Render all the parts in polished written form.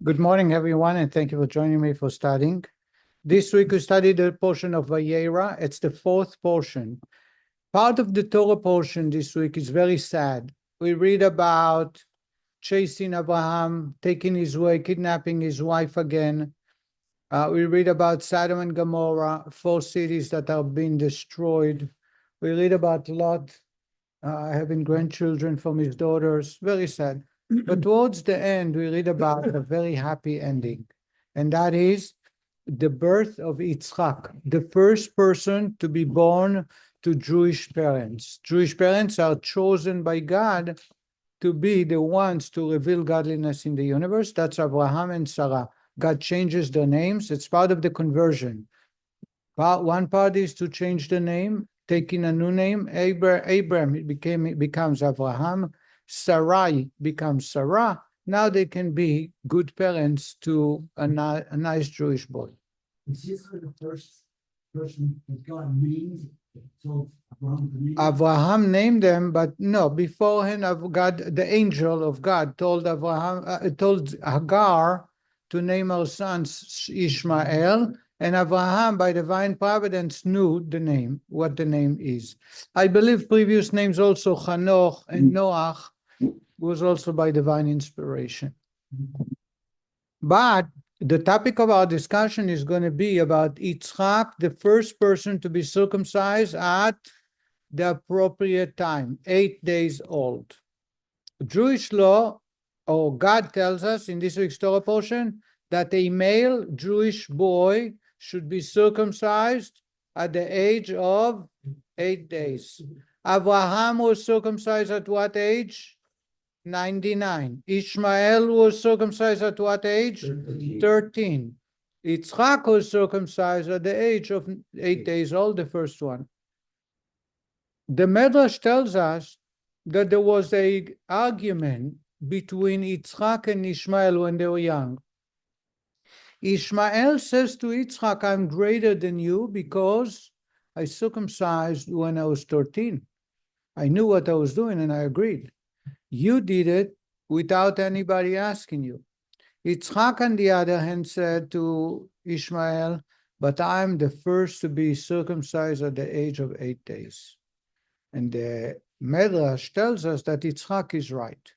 Good morning, everyone, and thank you for joining me for studying. This week we studied the portion of Vayeira. It's the fourth portion. Part of the Torah portion this week is very sad. We read about chasing Abraham, taking his way, kidnapping his wife again. We read about Sodom and Gomorrah, 4 cities that are being destroyed. We read about Lot having grandchildren from his daughters. Very sad. But towards the end, we read about a very happy ending, and that is the birth of Yitzchak, the first person to be born to Jewish parents. Jewish parents are chosen by God to be the ones to reveal godliness in the universe. That's Abraham and Sarah. God changes their names. It's part of the conversion. One part is to change the name, taking a new name. Abram becomes Abraham. Sarai becomes Sarah. Now they can be good parents to a nice Jewish boy. Is this the first person that God named? So Abraham named them, but no, beforehand, God, the angel of God told told Hagar to name her son Ishmael, and Abraham, by divine providence, knew the name, what the name is. I believe previous names also, Hanoch and Noach, was also by divine inspiration. But the topic of our discussion is going to be about Yitzchak, the first person to be circumcised at the appropriate time, 8 days old. Jewish law, or God tells us in this week's Torah portion, that a male Jewish boy should be circumcised at the age of 8 days. Abraham was circumcised at what age? 99. Ishmael was circumcised at what age? 13. Yitzchak was circumcised at the age of 8 days old, the first one. The Medrash tells us that there was an argument between Yitzchak and Ishmael when they were young. Ishmael says to Yitzchak, I'm greater than you because I circumcised when I was 13. I knew what I was doing and I agreed. You did it without anybody asking you. Yitzchak, on the other hand, said to Ishmael, but I'm the first to be circumcised at the age of 8 days. And the Medrash tells us that Yitzchak is right.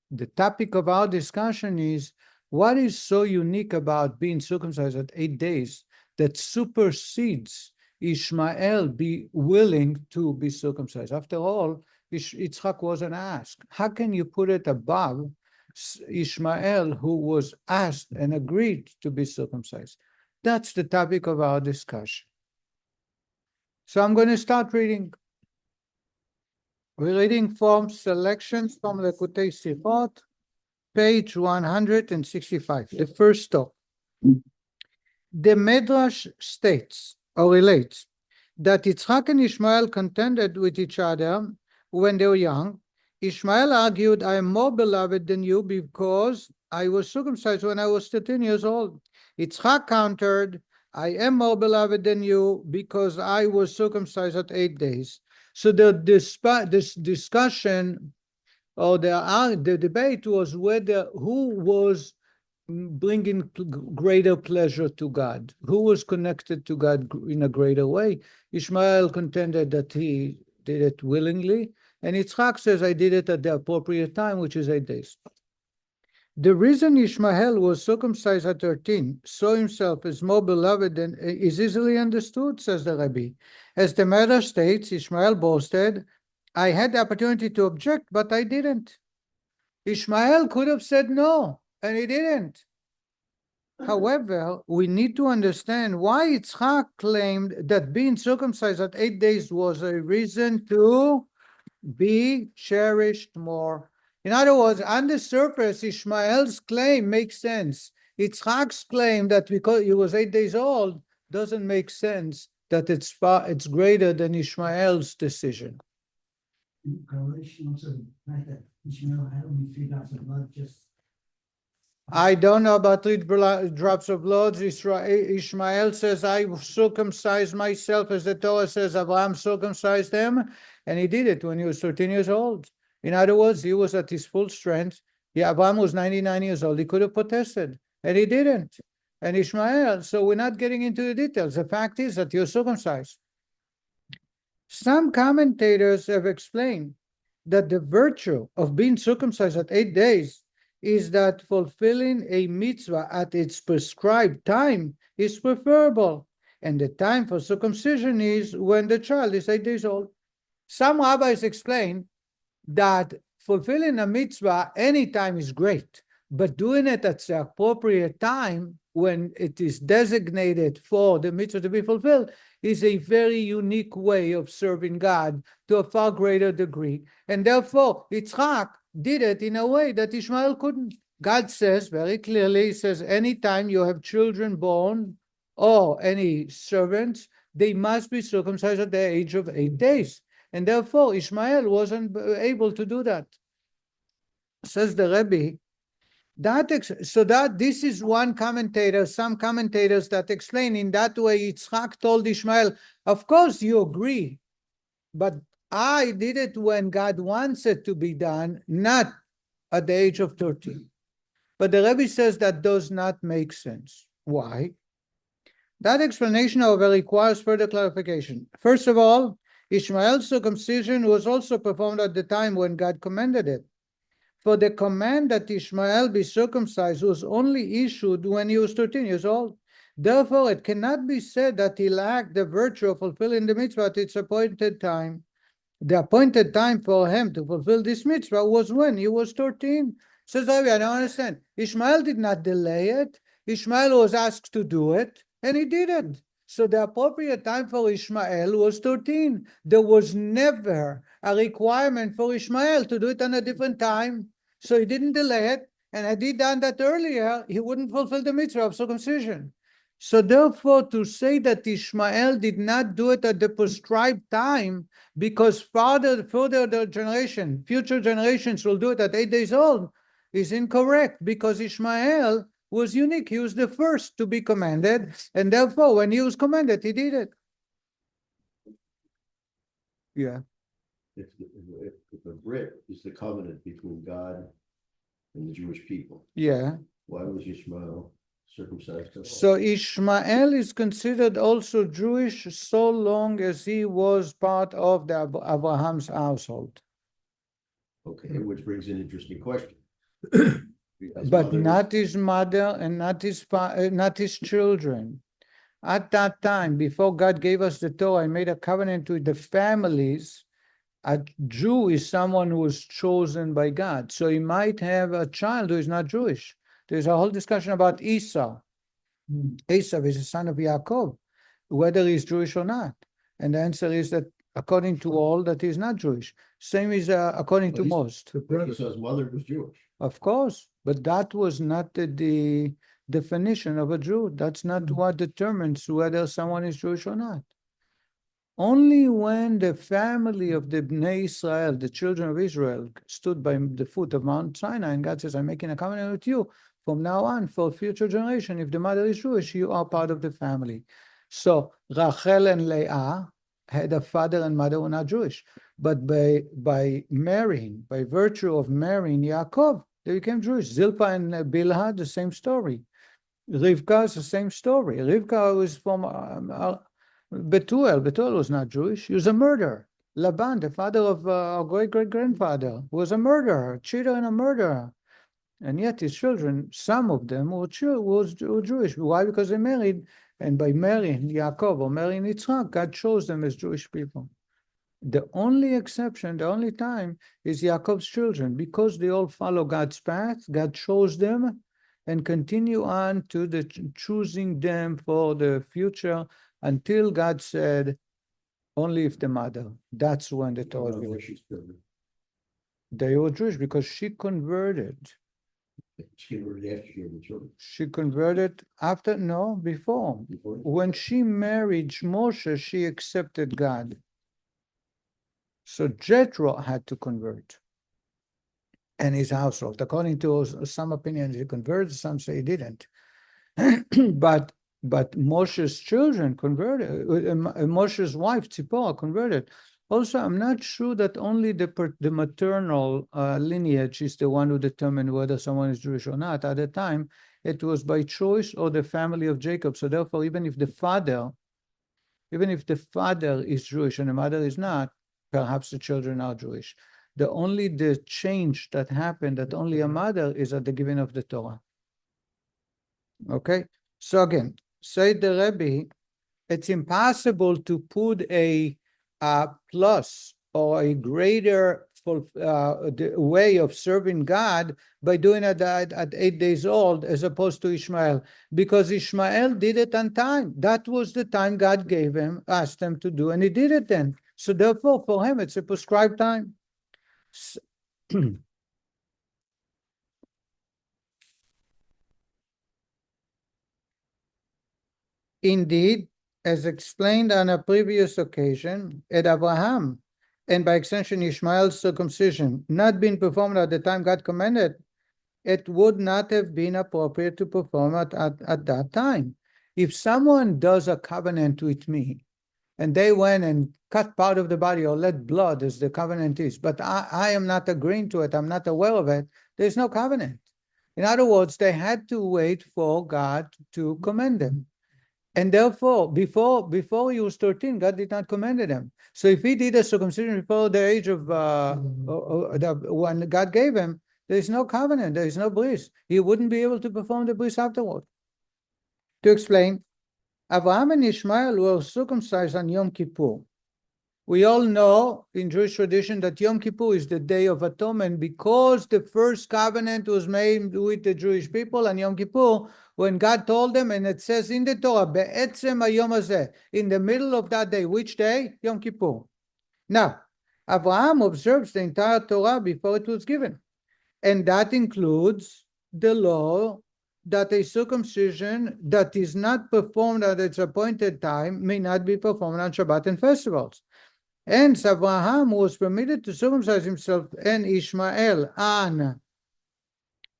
The topic of our discussion is, what is so unique about being circumcised at 8 days that supersedes Ishmael be willing to be circumcised? After all, Yitzchak wasn't asked. How can you put it above Ishmael, who was asked and agreed to be circumcised? That's the topic of our discussion. So I'm going to start reading. We're reading from selections from Lekutei Sifot, page 165, the first stop. The Medrash states, or relates, that Yitzchak and Ishmael contended with each other when they were young. Ishmael argued, I am more beloved than you because I was circumcised when I was 13 years old. Yitzchak countered, I am more beloved than you because I was circumcised at 8 days. So this discussion, or the debate was who was bringing greater pleasure to God, who was connected to God in a greater way. Ishmael contended that he did it willingly, and Yitzchak says, I did it at the appropriate time, which is 8 days. The reason Ishmael was circumcised at 13, saw himself as more beloved than is easily understood, says the Rabbi. As the Medrash states, Ishmael boasted, I had the opportunity to object, but I didn't. Ishmael could have said no, and he didn't. However, we need to understand why Yitzchak claimed that being circumcised at 8 days was a reason to be cherished more. In other words, on the surface, Ishmael's claim makes sense. Yitzchak's claim that because he was 8 days old doesn't make sense, that it's greater than Ishmael's decision. in correlation also the fact that Ishmael had only 3 drops of blood, just I don't know about 3 drops of blood. Ishmael says, I circumcised myself, as the Torah says, Abraham circumcised him, and he did it when he was 13 years old. In other words, he was at his full strength. Yeah, Abraham was 99 years old. He could have protested. and he didn't. And Ishmael, so we're not getting into the details. The fact is that you're circumcised. Some commentators have explained that the virtue of being circumcised at 8 days is that fulfilling a mitzvah at its prescribed time is preferable, and the time for circumcision is when the child is 8 days old. Some rabbis explain that fulfilling a mitzvah any time is great, but doing it at the appropriate time when it is designated for the mitzvah to be fulfilled is a very unique way of serving God to a far greater degree. And therefore, Yitzchak did it in a way that Ishmael couldn't. God says very clearly, he says, anytime you have children born or any servants, they must be circumcised at the age of 8 days. And therefore, Ishmael wasn't able to do that. Says the Rebbe, this is one commentator, some commentators that explain in that way Yitzchak told Ishmael, of course you agree, but I did it when God wants it to be done, not at the age of 13. But the Rebbe says that does not make sense. Why? That explanation, however, requires further clarification. First of all, Ishmael's circumcision was also performed at the time when God commanded it. For the command that Ishmael be circumcised was only issued when he was 13 years old. Therefore, it cannot be said that he lacked the virtue of fulfilling the mitzvah at its appointed time. The appointed time for him to fulfill this mitzvah was when he was 13. Says Rabbi, I don't understand. Ishmael did not delay it. Ishmael was asked to do it, and he did it. So the appropriate time for Ishmael was 13. There was never a requirement for Ishmael to do it on a different time. So he didn't delay it. And had he done that earlier, he wouldn't fulfill the mitzvah of circumcision. So therefore, to say that Ishmael did not do it at the prescribed time because further the generation, future generations will do it at 8 days old is incorrect, because Ishmael was unique. He was the first to be commanded, and therefore, when he was commanded, he did it. Yeah. If the brit is the covenant between God and the Jewish people, Yeah. why was Ishmael circumcised at all? So Ishmael is considered also Jewish so long as he was part of the Abraham's household. Okay, which brings an interesting question. But not his mother and not his children. At that time, before God gave us the Torah and made a covenant with the families, a Jew is someone who was chosen by God. So he might have a child who is not Jewish. There's a whole discussion about Esau. Esau is the son of Yaakov, whether he's Jewish or not. And the answer is that according to all, that he's not Jewish. Same is according to most. Esau's mother was Jewish. Of course, but that was not the definition of a Jew. That's not what determines whether someone is Jewish or not. Only when the family of the Bnei Israel, the children of Israel, stood by the foot of Mount Sinai, and God says, I'm making a covenant with you from now on for future generation. If the mother is Jewish, you are part of the family. So Rachel and Leah had a father and mother who were not Jewish. But by marrying, by virtue of marrying Yaakov, they became Jewish. Zilpah and Bilhah, the same story. Rivka is the same story. Rivka was from Betuel. Betuel was not Jewish. He was a murderer. Laban, the father of our great-great-grandfather, was a murderer, a cheater and a murderer. And yet his children, some of them were Jewish. Why? Because they married, and by marrying Yaakov or marrying Yitzchak, God chose them as Jewish people. The only exception, the only time is Yaakov's children. Because they all follow God's path, God chose them and continue on to the choosing them for the future until God said, only if the mother. That's when the Torah was given. They were Jewish because she converted. She converted after she had the children. She converted after, no, before. When she married Moshe, she accepted God. So Jethro had to convert, and his household. According to some opinions, he converted, some say he didn't. But Moshe's children converted, Moshe's wife, Tzipporah, converted. Also, I'm not sure that only the maternal lineage is the one who determined whether someone is Jewish or not. At the time, it was by choice or the family of Jacob. So therefore, even if the father is Jewish and the mother is not, perhaps the children are Jewish. The change that happened, that only a mother, is at the giving of the Torah. Okay? So again, say the Rebbe, it's impossible to put a plus or a greater way of serving God by doing it at 8 days old as opposed to Ishmael, because Ishmael did it on time. That was the time God gave him, asked him to do, and he did it then. So therefore, for him, it's a prescribed time. Indeed, as explained on a previous occasion, at Abraham, and by extension Ishmael's circumcision, not being performed at the time God commanded, it would not have been appropriate to perform it at that time. If someone does a covenant with me, and they went and cut part of the body or let blood, as the covenant is, but I am not agreeing to it, I'm not aware of it, there's no covenant. In other words, they had to wait for God to command them. And therefore, before he was 13, God did not command him. So if he did a circumcision before the age of when God gave him, there is no covenant, there is no brit. He wouldn't be able to perform the brit afterward. To explain, Abraham and Ishmael were circumcised on Yom Kippur. We all know in Jewish tradition that Yom Kippur is the Day of Atonement, because the first covenant was made with the Jewish people on Yom Kippur, when God told them, and it says in the Torah, Be'etzem hayom hazeh, in the middle of that day. Which day? Yom Kippur. Now, Abraham observes the entire Torah before it was given, and that includes the law that a circumcision that is not performed at its appointed time may not be performed on Shabbat and festivals. Hence, Abraham was permitted to circumcise himself and Ishmael on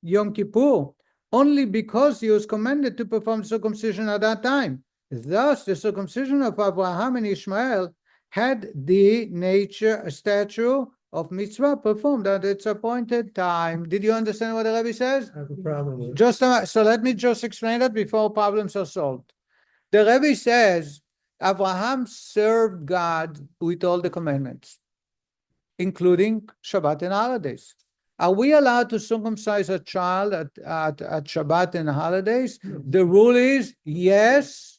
Yom Kippur only because he was commanded to perform circumcision at that time. Thus, the circumcision of Abraham and Ishmael had the stature of mitzvah performed at its appointed time. Did you understand what the Rebbe says? I have a problem with it. So let me just explain that before problems are solved. The Rebbe says Abraham served God with all the commandments, including Shabbat and holidays. Are we allowed to circumcise a child at Shabbat and holidays? The rule is yes,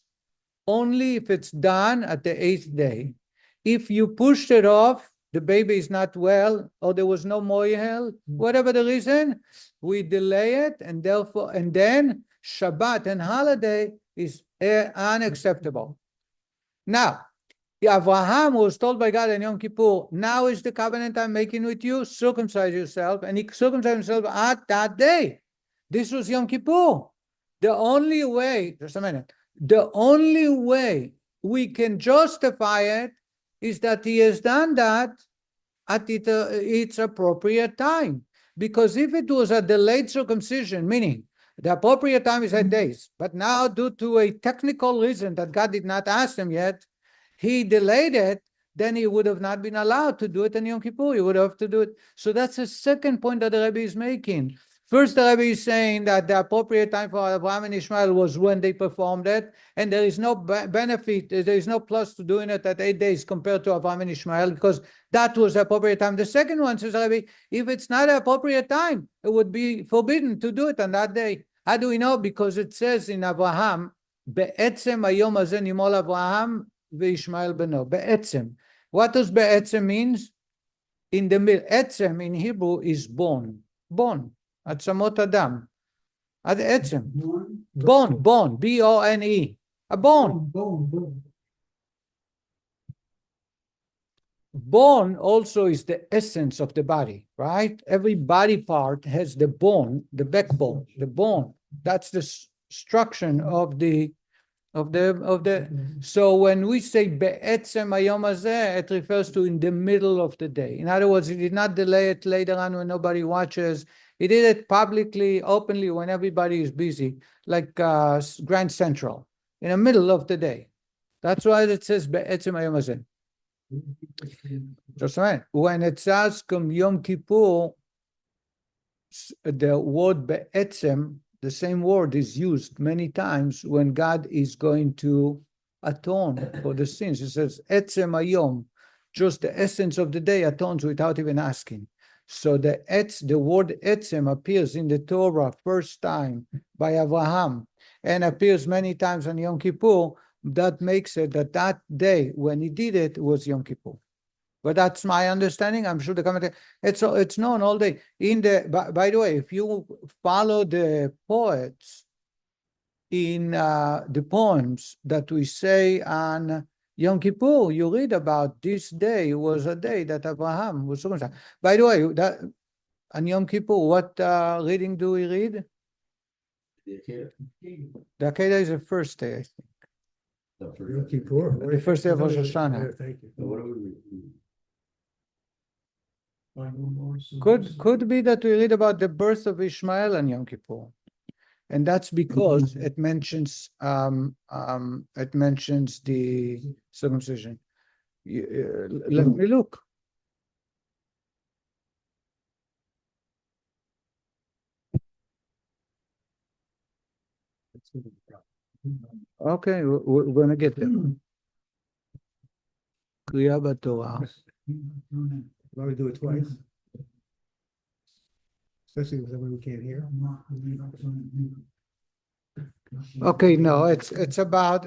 only if it's done at the 8th day. If you pushed it off, the baby is not well, or there was no moihel, whatever the reason, we delay it, and then Shabbat and holiday is unacceptable. Now, Abraham was told by God in Yom Kippur, now is the covenant I'm making with you, circumcise yourself, and he circumcised himself at that day. This was Yom Kippur. The only way we can justify it is that he has done that at its appropriate time. Because if it was a delayed circumcision, meaning the appropriate time is 8 days, but now due to a technical reason that God did not ask him yet, he delayed it, then he would have not been allowed to do it in Yom Kippur. He would have to do it. So that's the second point that the Rebbe is making. First, the Rebbe is saying that the appropriate time for Abraham and Ishmael was when they performed it, and there is no benefit, there is no plus to doing it at 8 days compared to Abraham and Ishmael, because that was the appropriate time. The second one, says the Rebbe, if it's not the appropriate time, it would be forbidden to do it on that day. How do we know? Because it says in Abraham, Be'etzem hayom hazeh nimol Abraham ve'Ishmael beno. Be'etzem. What does be'etzem means? In the middle. Etzem in Hebrew is bone. Bone. Atzamot Adam. Ad etzem. Bone. B-O-N-E. A bone. Bone also is the essence of the body, right? Every body part has the bone, the backbone, the bone. That's the structure of the. So when we say be'etzem hayom hazeh, it refers to in the middle of the day. In other words, he did not delay it later on when nobody watches. He did it publicly, openly, when everybody is busy, like Grand Central, in the middle of the day. That's why it says be'etzem hayom hazeh. Just a minute. When it says Yom Kippur, the word be'etzem, the same word is used many times when God is going to atone for the sins. It says etzem hayom, just the essence of the day atones without even asking. So the word etzem appears in the Torah first time by Abraham and appears many times on Yom Kippur. That makes it that day when he did it was Yom Kippur. But that's my understanding. I'm sure the commentary, it's known all day. By the way, if you follow the poets in the poems that we say on Yom Kippur, you read about this day was a day that Abraham was circumcised. By the way, that on Yom Kippur, what reading do we read? The Akedah is the first day, I think. Yom Kippur. The first day of Rosh Hashanah. Thank you. So what do we read? Could be that we read about the birth of Ishmael on Yom Kippur, and that's because it mentions the circumcision. Let me look. Okay, we're gonna get there. Kriya b'Torah. Why we do it twice? Especially when we can't hear. Okay, no, it's about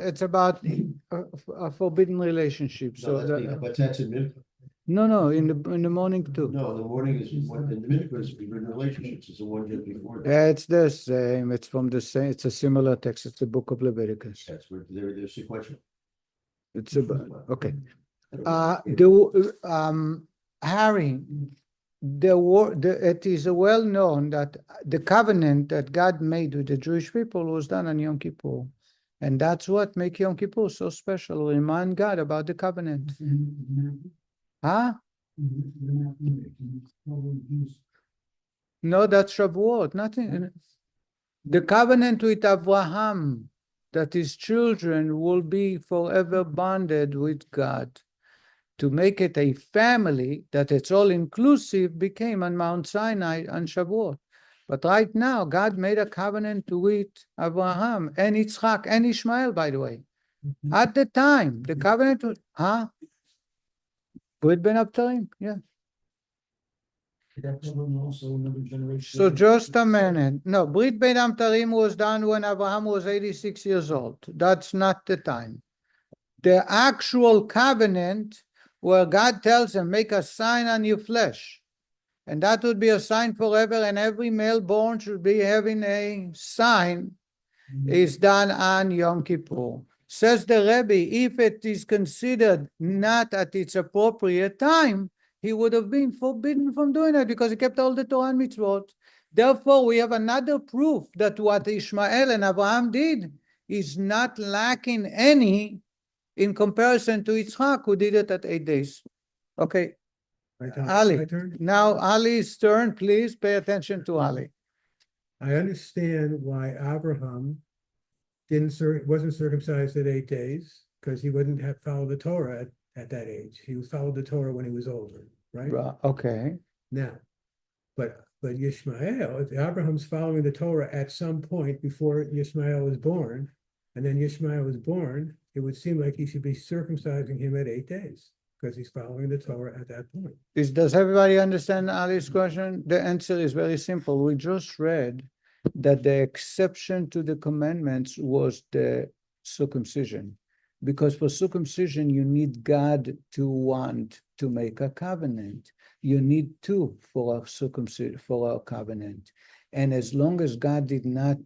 a forbidden relationship. So But that's in minute. no, in the morning too. No, in the morning is one, in the minute is forbidden relationships, it's the one just before that. It's the same. It's from the same. It's a similar text. It's the book of Leviticus. That's where they're sequential. It's about okay. Harry, it is well known that the covenant that God made with the Jewish people was done on Yom Kippur. And that's what makes Yom Kippur so special. Remind God about the covenant. Huh? No, that's Shavuot. Nothing. The covenant with Abraham, that his children will be forever bonded with God. To make it a family, that it's all inclusive, became on Mount Sinai on Shavuot. But right now, God made a covenant with Abraham and Yitzchak and Ishmael, by the way. At the time, the covenant was, Brit Ben Abtarim, yeah. So just a minute. No, Brit Ben Abtarim was done when Abraham was 86 years old. That's not the time. The actual covenant where God tells him, make a sign on your flesh. And that would be a sign forever, and every male born should be having a sign, is done on Yom Kippur. Says the Rebbe, if it is considered not at its appropriate time, he would have been forbidden from doing it because he kept all the Torah and mitzvot. Therefore, we have another proof that what Ishmael and Abraham did is not lacking any in comparison to Yitzchak, who did it at 8 days. Okay, Ali. My turn? Now Ali's turn. Please pay attention to Ali. I understand why Abraham wasn't circumcised at 8 days, because he wouldn't have followed the Torah at that age. He followed the Torah when he was older, right? Okay. Now, but Yishmael, if Abraham's following the Torah at some point before Yishmael was born, and then Yishmael was born, it would seem like he should be circumcising him at 8 days, because he's following the Torah at that point. Does everybody understand Ali's question? The answer is very simple. We just read that the exception to the commandments was the circumcision. Because for circumcision, you need God to want to make a covenant. You need two for a circumcision, for a covenant. And as long as God did not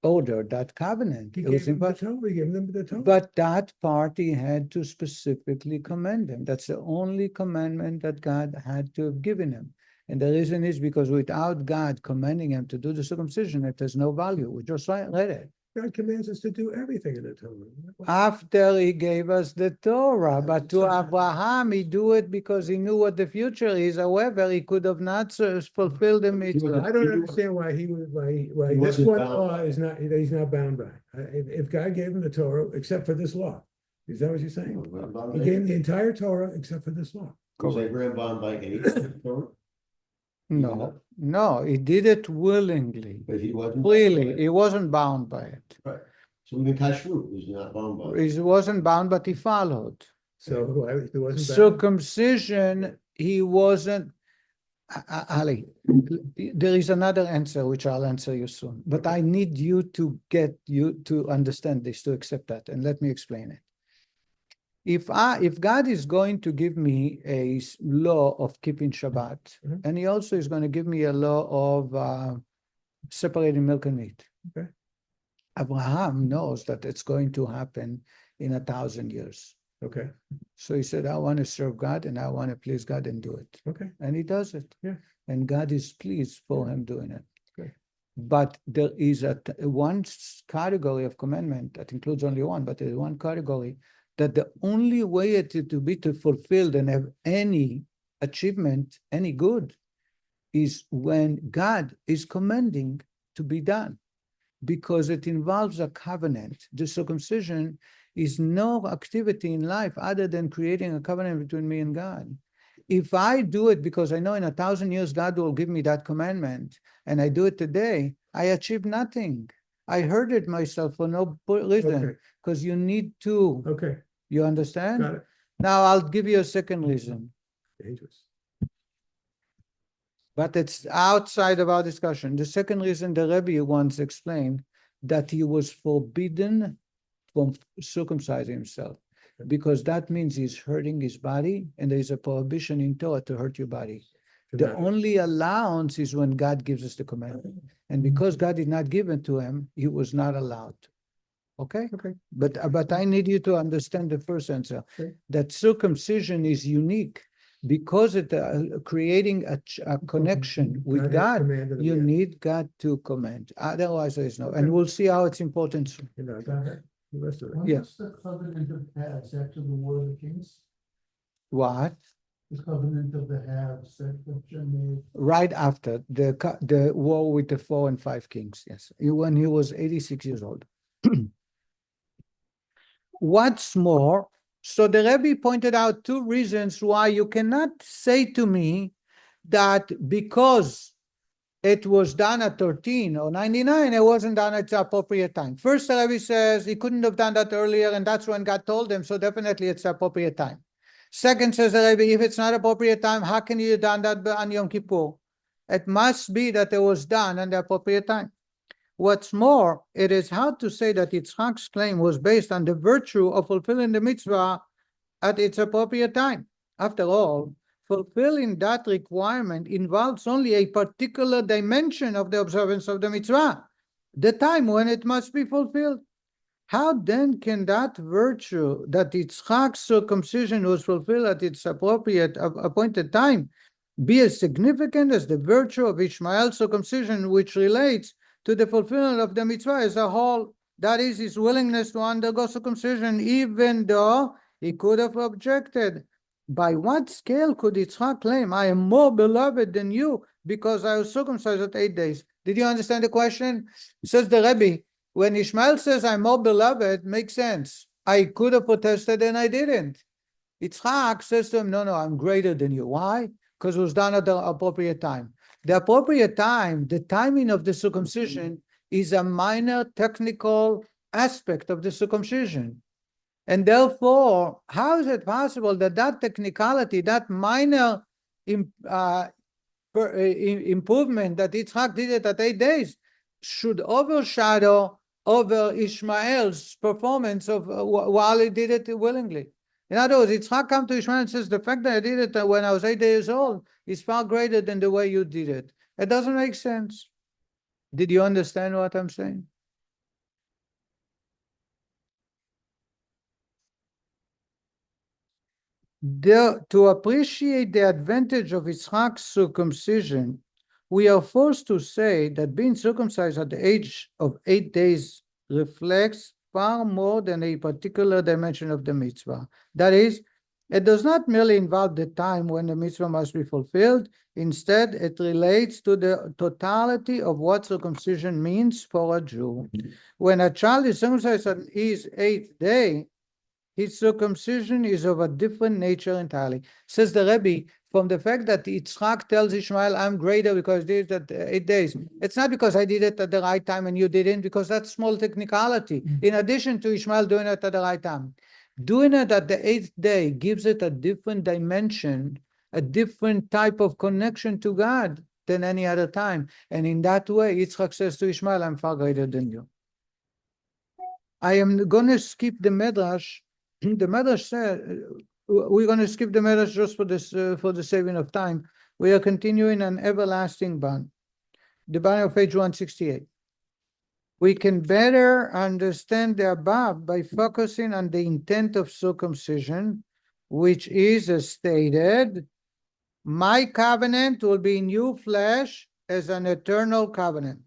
order that covenant, He it was gave them the impossible. Torah, he gave them the Torah. But that party had to specifically command them. That's the only commandment that God had to have given him. And the reason is because without God commanding him to do the circumcision, it has no value. We just read it. God commands us to do everything in the Torah. After he gave us the Torah, but to Abraham, he do it because he knew what the future is. However, he could have not fulfilled the mitzvah. I don't understand why this wasn't one bound law by is not, he's not bound by. If God gave him the Torah, except for this law, Is that what you're saying? We're bound He by gave it. the entire Torah except for this law. Was Abraham bound by any Torah? No, no, he did it willingly, But he wasn't. freely. He wasn't bound by it. Right. So even kashrut was not bound by it. He wasn't bound, but he followed. So he wasn't bound. Circumcision, he wasn't. Ali, there is another answer which I'll answer you soon, but I need you to get you to understand this, to accept that, and let me explain it. If God is going to give me a law of keeping Shabbat, Mhm. and he also is going to give me a law of separating milk and meat. Okay. Abraham knows that it's going to happen in 1,000 years. Okay, So he said, I want to serve God and I want to please God and do it. okay, And he does it. Yeah. And God is pleased for him doing it. Good. But there is one category of commandment that includes only one, but there's one category that the only way it to be to fulfilled and have any achievement, any good, is when God is commanding to be done, because it involves a covenant. The circumcision is no activity in life other than creating a covenant between me and God. If I do it because I know in 1,000 years God will give me that commandment, and I do it today, I achieve nothing. I hurted myself for no reason, okay, because you need to. okay, You understand? got it. Now I'll give you a second reason, Dangerous. but it's outside of our discussion. The second reason, the Rebbe once explained that he was forbidden from circumcising himself, because that means he's hurting his body, and there's a prohibition in Torah to hurt your body. The only allowance is when God gives us the commandment. And because God did not give it to him, he was not allowed. Okay? Okay. But I need you to understand the first answer, Okay. that circumcision is unique because it creating a connection with God. commanded him, You yeah. need God to command. Otherwise, there is no. And we'll see how it's important soon. You know, got it. The rest of it. When Yeah. was the covenant of halves after the War of the Kings? What? The covenant of the halves that Hashem made. Right after the war with the 4 and 5 kings, yes, when he was 86 years old. What's more, so the Rebbe pointed out 2 reasons why you cannot say to me that because it was done at 13 or 99, it wasn't done at the appropriate time. First, the Rebbe says he couldn't have done that earlier, and that's when God told him, so definitely it's the appropriate time. Second, says the Rebbe, if it's not appropriate time, how can you have done that on Yom Kippur? It must be that it was done at the appropriate time. What's more, it is hard to say that Yitzchak's claim was based on the virtue of fulfilling the mitzvah at its appropriate time. After all, fulfilling that requirement involves only a particular dimension of the observance of the mitzvah, the time when it must be fulfilled. How then can that virtue, that Yitzchak's circumcision was fulfilled at its appropriate appointed time, be as significant as the virtue of Ishmael's circumcision, which relates to the fulfillment of the mitzvah as a whole? That is, his willingness to undergo circumcision, even though he could have objected. By what scale could Yitzchak claim, I am more beloved than you because I was circumcised at 8 days? Did you understand the question? Says the Rebbe, when Ishmael says, I'm more beloved, makes sense. I could have protested and I didn't. Yitzchak says to him, no, I'm greater than you. Why? Because it was done at the appropriate time. The appropriate time, the timing of the circumcision, is a minor technical aspect of the circumcision. And therefore, how is it possible that that technicality, that minor improvement that Yitzchak did it at 8 days, should overshadow over Ishmael's performance of while he did it willingly? In other words, Yitzchak comes to Ishmael and says, the fact that I did it when I was 8 years old is far greater than the way you did it. It doesn't make sense. Did you understand what I'm saying? To appreciate the advantage of Yitzchak's circumcision, we are forced to say that being circumcised at the age of 8 days reflects far more than a particular dimension of the mitzvah. That is, it does not merely involve the time when the mitzvah must be fulfilled. Instead, it relates to the totality of what circumcision means for a Jew. When a child is circumcised on his 8th day, his circumcision is of a different nature entirely. Says the Rebbe, from the fact that Yitzchak tells Ishmael, I'm greater because I did it at 8 days. It's not because I did it at the right time and you didn't, because that's small technicality. In addition to Ishmael doing it at the right time. Doing it at the 8th day gives it a different dimension, a different type of connection to God than any other time. And in that way, Yitzchak says to Ishmael, I'm far greater than you. I am going to skip the Medrash. The Medrash said, we're going to skip the Medrash just for this, for the saving of time. We are continuing an everlasting bond. The bond of page 168. We can better understand the above by focusing on the intent of circumcision, which is as stated, my covenant will be new flesh as an eternal covenant.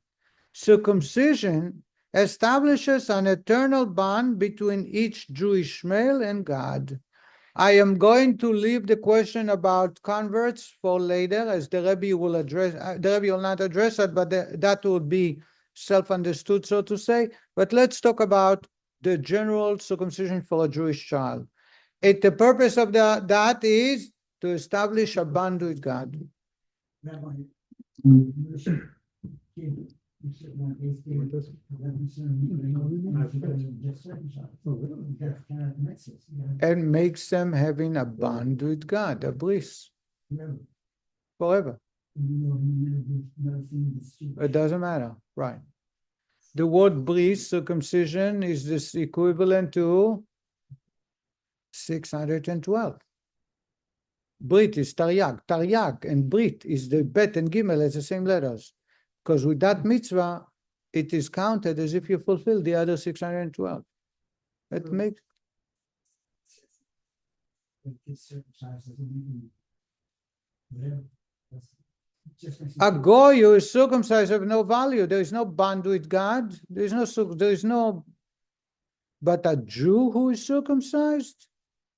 Circumcision establishes an eternal bond between each Jewish male and God. I am going to leave the question about converts for later, as the Rebbe will address. The Rebbe will not address it, but that will be self-understood, so to say. But let's talk about the general circumcision for a Jewish child. The purpose of that is to establish a bond with God. Rabbi, you should give, you should not give this, just circumcised. You have to count mitzvahs. And makes them having a bond with God, a brit, forever. It doesn't matter, right? The word brit, circumcision, is this equivalent to 612. Brit is taryag. Taryag and brit is the bet and gimel, it's the same letters. Because with that mitzvah, it is counted as if you fulfill the other 612. It makes a goy who is circumcised have no value. There is no bond with God. There is no. But a Jew who is circumcised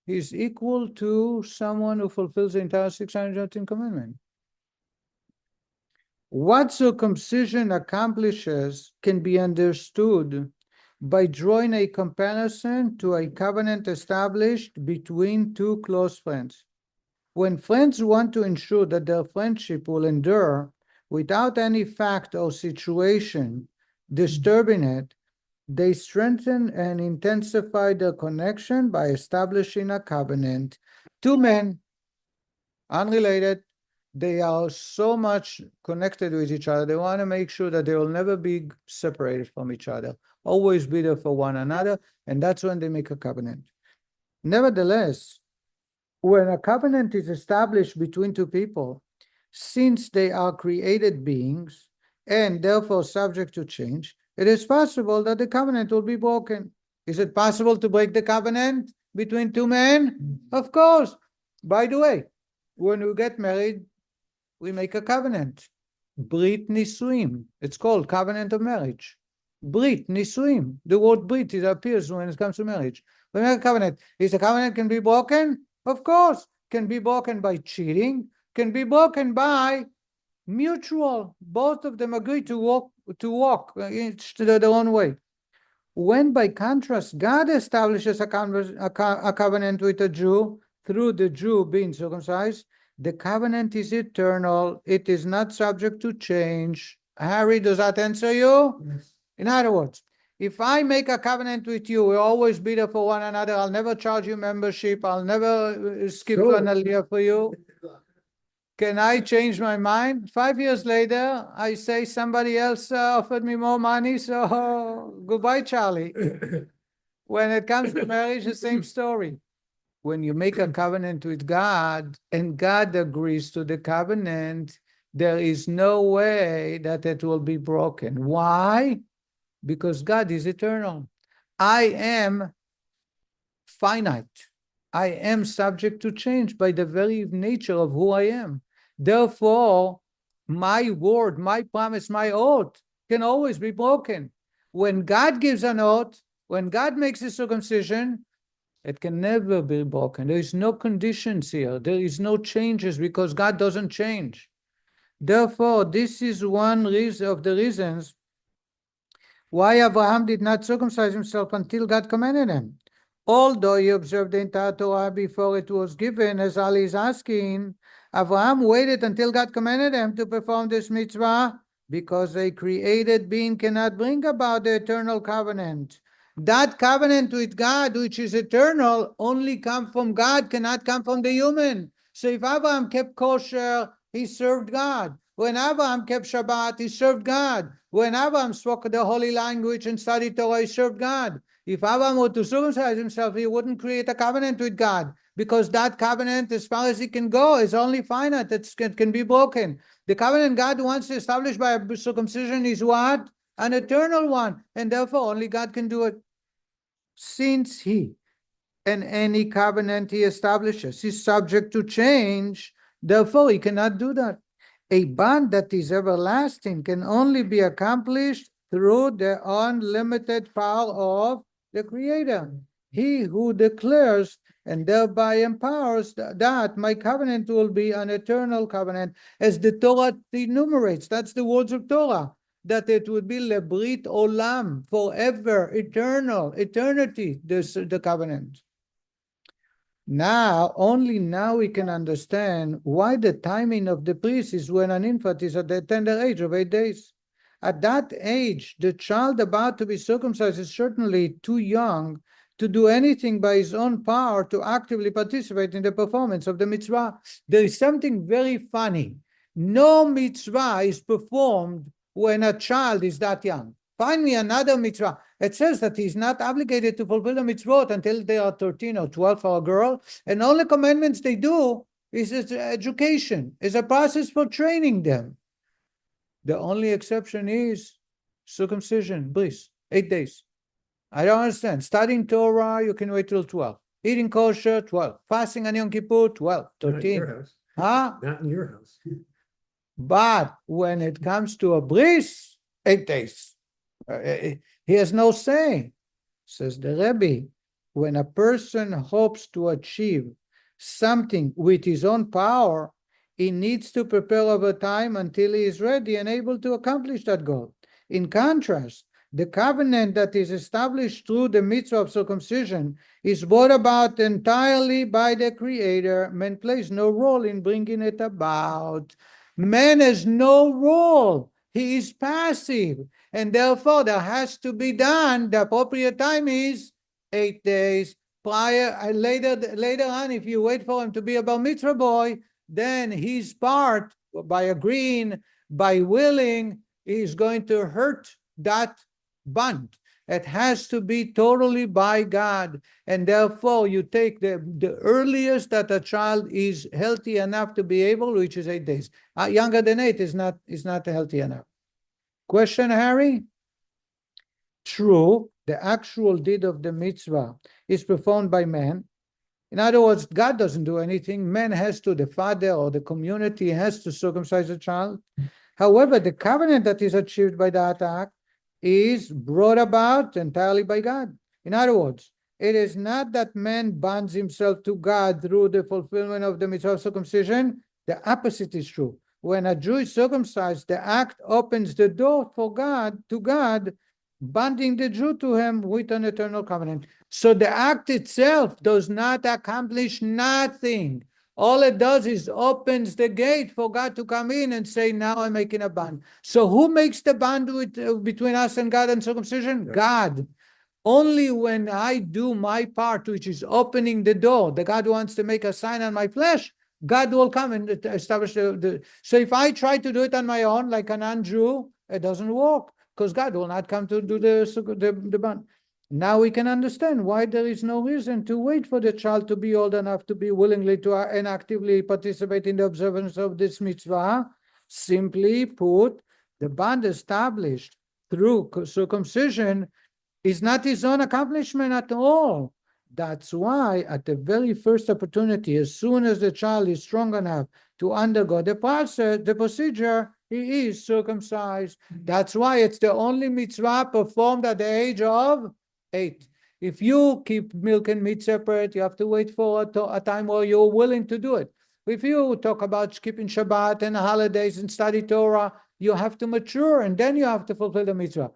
is equal to someone who fulfills the entire 613 commandment. What circumcision accomplishes can be understood by drawing a comparison to a covenant established between two close friends. When friends want to ensure that their friendship will endure without any fact or situation disturbing it, they strengthen and intensify their connection by establishing a covenant. Two men, unrelated, they are so much connected with each other. They want to make sure that they will never be separated from each other, always be there for one another, and that's when they make a covenant. Nevertheless, when a covenant is established between two people, since they are created beings and therefore subject to change, it is possible that the covenant will be broken. Is it possible to break the covenant between two men? Of course. By the way, when we get married, we make a covenant. Brit nisuim. It's called covenant of marriage. Brit nisuim. The word brit, it appears when it comes to marriage. We make a covenant. Is the covenant can be broken? Of course. Can be broken by cheating. Can be broken by mutual. Both of them agree to walk each their own way. When, by contrast, God establishes a covenant with a Jew through the Jew being circumcised, the covenant is eternal. It is not subject to change. Harry, does that answer you? Yes. In other words, if I make a covenant with you, we'll always be there for one another. I'll never charge you membership. I'll never skip an aliyah for you. Can I change my mind? 5 years later, I say somebody else offered me more money, so goodbye, Charlie. When it comes to marriage, the same story. When you make a covenant with God and God agrees to the covenant, there is no way that it will be broken. Why? Because God is eternal. I am finite. I am subject to change by the very nature of who I am. Therefore, my word, my promise, my oath can always be broken. When God gives an oath, when God makes a circumcision, it can never be broken. There is no conditions here. There is no changes because God doesn't change. Therefore, this is one reason of the reasons why Abraham did not circumcise himself until God commanded him. although he observed the entire Torah before it was given, as Ali is asking, Abraham waited until God commanded him to perform this mitzvah because a created being cannot bring about the eternal covenant. That covenant with God, which is eternal, only comes from God, cannot come from the human. So if Abraham kept kosher, he served God. When Abraham kept Shabbat, he served God. When Abraham spoke the holy language and studied Torah, he served God. If Abraham were to circumcise himself, he wouldn't create a covenant with God, because that covenant, as far as it can go, is only finite. It can be broken. The covenant God wants to establish by circumcision is what? An eternal one, and therefore only God can do it. Since he and any covenant he establishes is subject to change, therefore he cannot do that. A bond that is everlasting can only be accomplished through the unlimited power of the Creator. He who declares and thereby empowers that my covenant will be an eternal covenant, as the Torah enumerates. That's the words of Torah, that it would be brit olam, forever, eternal, eternity, the covenant. Only now we can understand why the timing of the priest is when an infant is at the tender age of 8 days. At that age, the child about to be circumcised is certainly too young to do anything by his own power to actively participate in the performance of the mitzvah. There is something very funny. No mitzvah is performed when a child is that young. Find me another mitzvah. It says that he's not obligated to fulfill the mitzvot until they are 13 or 12 for a girl, and all the commandments they do is education, is a process for training them. The only exception is circumcision, brit, 8 days. I don't understand. Studying Torah, you can wait till 12. Eating kosher, 12. Fasting on Yom Kippur, 12, 13. Not in your house. Huh? Not in your house. But when it comes to a brit, 8 days. He has no say. Says the Rebbe, when a person hopes to achieve something with his own power, he needs to prepare over time until he is ready and able to accomplish that goal. In contrast, the covenant that is established through the mitzvah of circumcision is brought about entirely by the Creator. Man plays no role in bringing it about. Man has no role. He is passive. And therefore, there has to be done. The appropriate time is 8 days prior. Later on, if you wait for him to be a bar mitzvah boy, then his part, by agreeing, by willing, is going to hurt that bond. It has to be totally by God. And therefore, you take the earliest that a child is healthy enough to be able, which is 8 days. Younger than 8 is not healthy enough. Question, Harry? True, the actual deed of the mitzvah is performed by man. In other words, God doesn't do anything. Man has to, the father or the community has to circumcise a child. However, the covenant that is achieved by that act is brought about entirely by God. In other words, it is not that man binds himself to God through the fulfillment of the mitzvah of circumcision. The opposite is true. When a Jew is circumcised, the act opens the door for God, to God, binding the Jew to him with an eternal covenant. So the act itself does not accomplish nothing. All it does is opens the gate for God to come in and say, now I'm making a bond. So who makes the bond between us and God and circumcision? Yeah. God. Only when I do my part, which is opening the door, the God wants to make a sign on my flesh, God will come and establish So if I try to do it on my own, like a non-Jew, it doesn't work, because God will not come to do the bond. Now we can understand why there is no reason to wait for the child to be old enough to be willingly to and actively participate in the observance of this mitzvah. Simply put, the bond established through circumcision is not his own accomplishment at all. That's why at the very first opportunity, as soon as the child is strong enough to undergo the procedure, he is circumcised. That's why it's the only mitzvah performed at the age of 8. If you keep milk and meat separate, you have to wait for a time where you're willing to do it. If you talk about keeping Shabbat and holidays and study Torah, you have to mature and then you have to fulfill the mitzvah.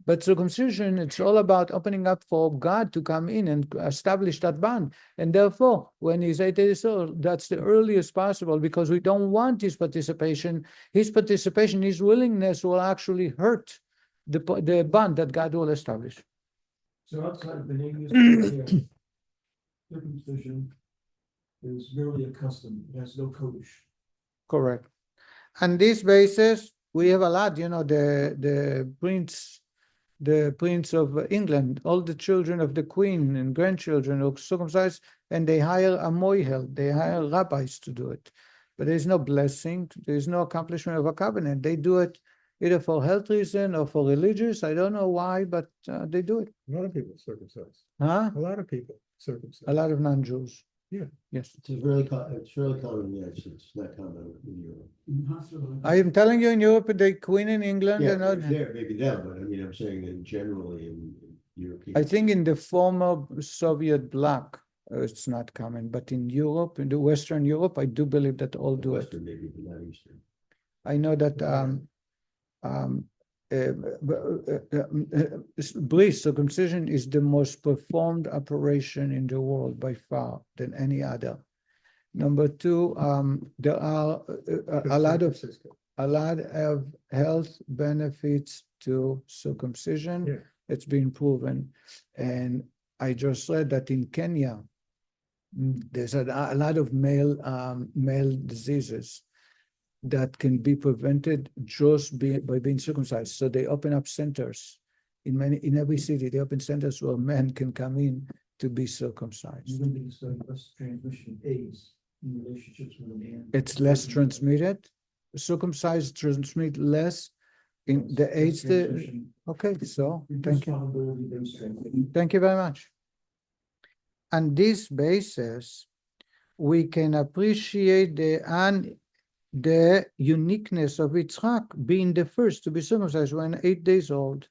But circumcision, it's all about opening up for God to come in and establish that bond. And therefore, when he's 8 days old, that's the earliest possible, because we don't want his participation. His participation, his willingness will actually hurt the bond that God will establish. So outside of the name, circumcision is merely a custom, it has no kodesh. Correct. On this basis, we have a lot, you know, the Prince of England, all the children of the Queen and grandchildren are circumcised, and they hire a moihel, they hire rabbis to do it. But there's no blessing, there's no accomplishment of a covenant. They do it either for health reason or for religious. I don't know why, but they do it. A lot of people circumcised. Huh? A lot of people circumcised. A lot of non-Jews. Yeah. Yes. It's really common, yes, it's not common in Europe. In hospital. I am telling you, in Europe, the Queen in England, Yeah, you know, maybe them, but I mean, I'm saying in generally in European. I think in the former Soviet bloc, it's not common, but in Europe, in the Western Europe, I do believe that all do it. Western maybe, but not Eastern. I know that brit, circumcision, is the most performed operation in the world by far than any other. Number two, there are a lot of health benefits to circumcision. Yeah. It's been proven, and I just read that in Kenya, there's a lot of male diseases that can be prevented just by being circumcised. So they open up centers in every city. They open centers where men can come in to be circumcised. You're going to be studying less transmission of AIDS in relationships with a man. It's less transmitted. Circumcised transmit less in the AIDS. Okay, so thank you. Thank you very much. On this basis, we can appreciate the uniqueness of Yitzchak being the first to be circumcised when 8 days old,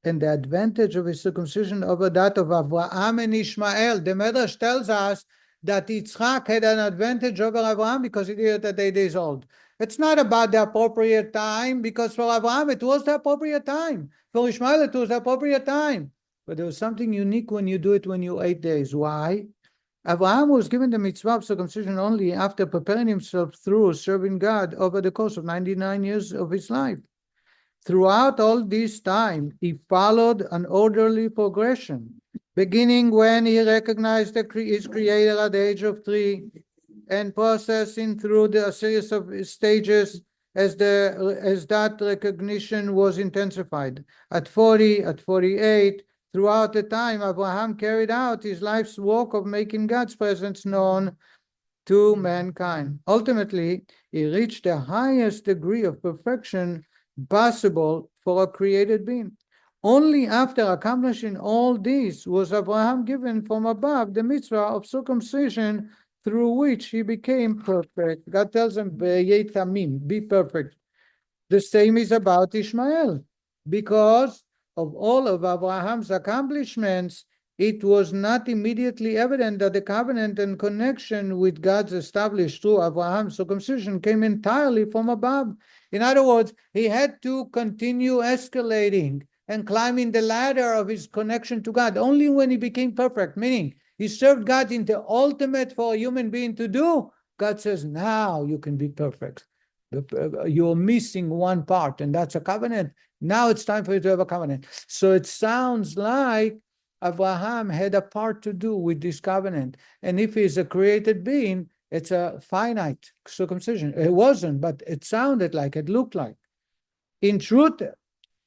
and the advantage of his circumcision over that of Abraham and Ishmael. The Medrash tells us that Yitzchak had an advantage over Abraham because he did it at 8 days old. It's not about the appropriate time, because for Abraham it was the appropriate time. For Ishmael it was the appropriate time. But there was something unique when you do it when you're 8 days. Why? Abraham was given the mitzvah of circumcision only after preparing himself through serving God over the course of 99 years of his life. Throughout all this time, he followed an orderly progression, beginning when he recognized his creator at the age of 3, and processing through a series of stages as that recognition was intensified. At 40, at 48, throughout the time, Abraham carried out his life's work of making God's presence known to mankind. Ultimately, he reached the highest degree of perfection possible for a created being. Only after accomplishing all this was Abraham given from above the mitzvah of circumcision, through which he became perfect. God tells him, be perfect. The same is about Ishmael. Because of all of Abraham's accomplishments, it was not immediately evident that the covenant and connection with God's established through Abraham's circumcision came entirely from above. In other words, he had to continue escalating and climbing the ladder of his connection to God only when he became perfect, meaning he served God in the ultimate for a human being to do. God says, now you can be perfect. You're missing one part, and that's a covenant. Now it's time for you to have a covenant. So it sounds like Abraham had a part to do with this covenant. And if he's a created being, it's a finite circumcision. It wasn't, but it sounded like, it looked like. In truth,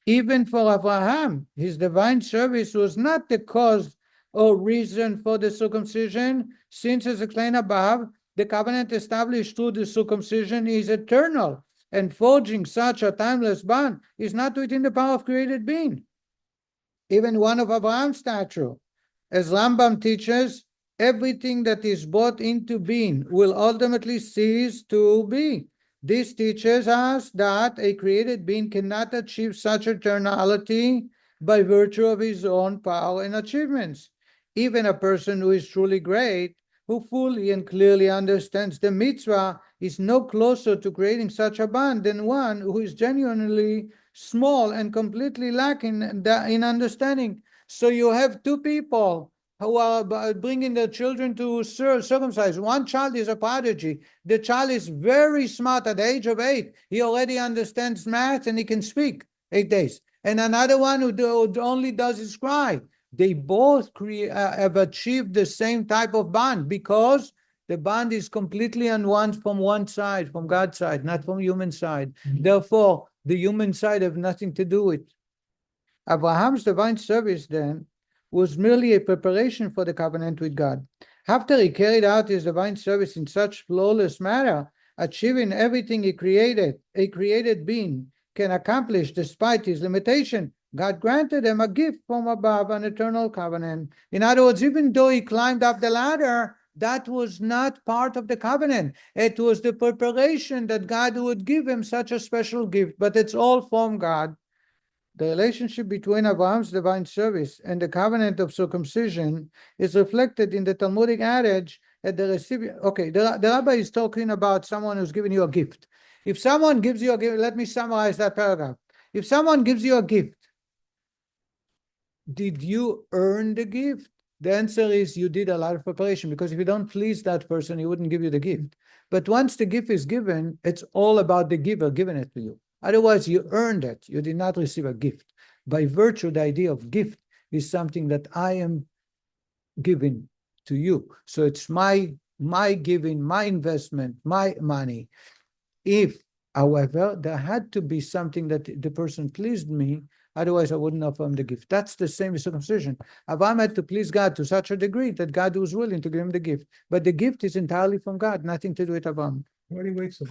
even for Abraham, his divine service was not the cause or reason for the circumcision, since, as explained above, the covenant established through the circumcision is eternal, and forging such a timeless bond is not within the power of created being. Even one of Abraham's stature, as Rambam teaches, everything that is brought into being will ultimately cease to be. This teaches us that a created being cannot achieve such eternality by virtue of his own power and achievements. Even a person who is truly great, who fully and clearly understands the mitzvah, is no closer to creating such a bond than one who is genuinely small and completely lacking in understanding. So you have two people who are bringing their children to circumcise. One child is a prodigy. The child is very smart at the age of 8. He already understands math and he can speak 8 days. And another one who only does his cry. They both have achieved the same type of bond because the bond is completely from one side, from God's side, not from human side. Therefore, the human side have nothing to do with. Abraham's divine service then was merely a preparation for the covenant with God. After he carried out his divine service in such flawless manner, achieving everything he created, a created being can accomplish despite his limitation, God granted him a gift from above, an eternal covenant. In other words, even though he climbed up the ladder, that was not part of the covenant. It was the preparation that God would give him such a special gift, but it's all from God. The relationship between Abraham's divine service and the covenant of circumcision is reflected in the Talmudic adage that the recipient. Okay, the rabbi is talking about someone who's giving you a gift. If someone gives you a gift, let me summarize that paragraph. If someone gives you a gift, did you earn the gift? The answer is you did a lot of preparation, because if you don't please that person, he wouldn't give you the gift. But once the gift is given, it's all about the giver giving it to you. Otherwise, you earned it. You did not receive a gift. By virtue, the idea of gift is something that I am giving to you. So it's my giving, my investment, my money. If, however, there had to be something that the person pleased me, otherwise I wouldn't offer him the gift. That's the same with circumcision. Abraham had to please God to such a degree that God was willing to give him the gift. But the gift is entirely from God, nothing to do with Abraham. Why do you wait so?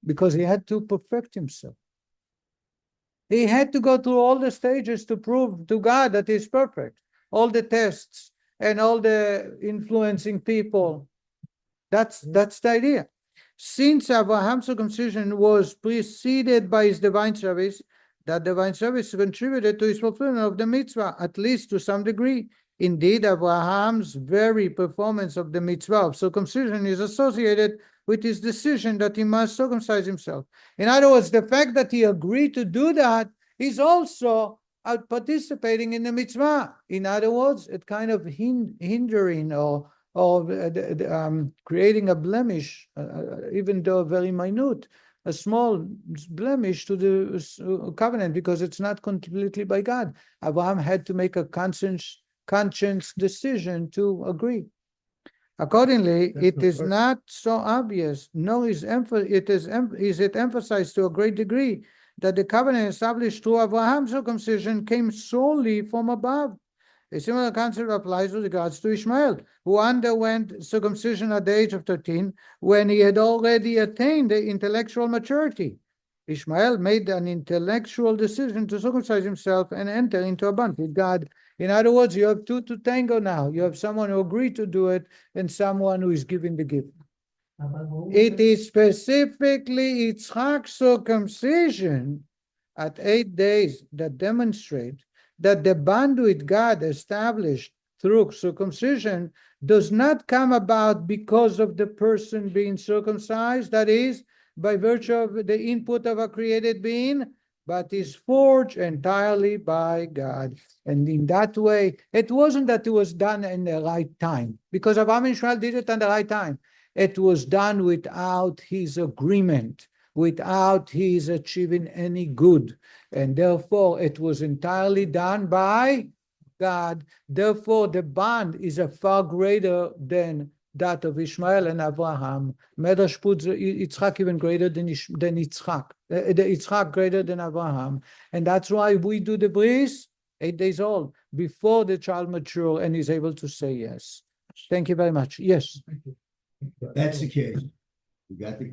Because he had to perfect himself. He had to go through all the stages to prove to God that he's perfect. All the tests and all the influencing people. That's the idea. Since Abraham's circumcision was preceded by his divine service, that divine service contributed to his fulfillment of the mitzvah, at least to some degree. Indeed, Abraham's very performance of the mitzvah of circumcision is associated with his decision that he must circumcise himself. In other words, the fact that he agreed to do that is also participating in the mitzvah. In other words, it kind of hindering or creating a blemish, even though very minute, a small blemish to the covenant, because it's not completely by God. Abraham had to make a conscious decision to agree. Accordingly, it is not so obvious, nor is it emphasized to a great degree, that the covenant established through Abraham's circumcision came solely from above. A similar concept applies with regards to Ishmael, who underwent circumcision at the age of 13, when he had already attained the intellectual maturity. Ishmael made an intellectual decision to circumcise himself and enter into a bond with God. In other words, you have two to tango now. You have someone who agreed to do it and someone who is giving the gift. It is specifically Yitzchak's circumcision at 8 days that demonstrate that the bond with God established through circumcision does not come about because of the person being circumcised, that is, by virtue of the input of a created being, but is forged entirely by God. And in that way, it wasn't that it was done in the right time, because Abraham and Ishmael did it at the right time. It was done without his agreement, without his achieving any good. And therefore, it was entirely done by God. Therefore, the bond is a far greater than that of Ishmael and Abraham. Medrash puts Yitzchak even greater than Yitzchak. The Yitzchak greater than Abraham. And that's why we do the brit 8 days old, before the child matures and is able to say yes. Thank you very much. Yes. That's the case. We got the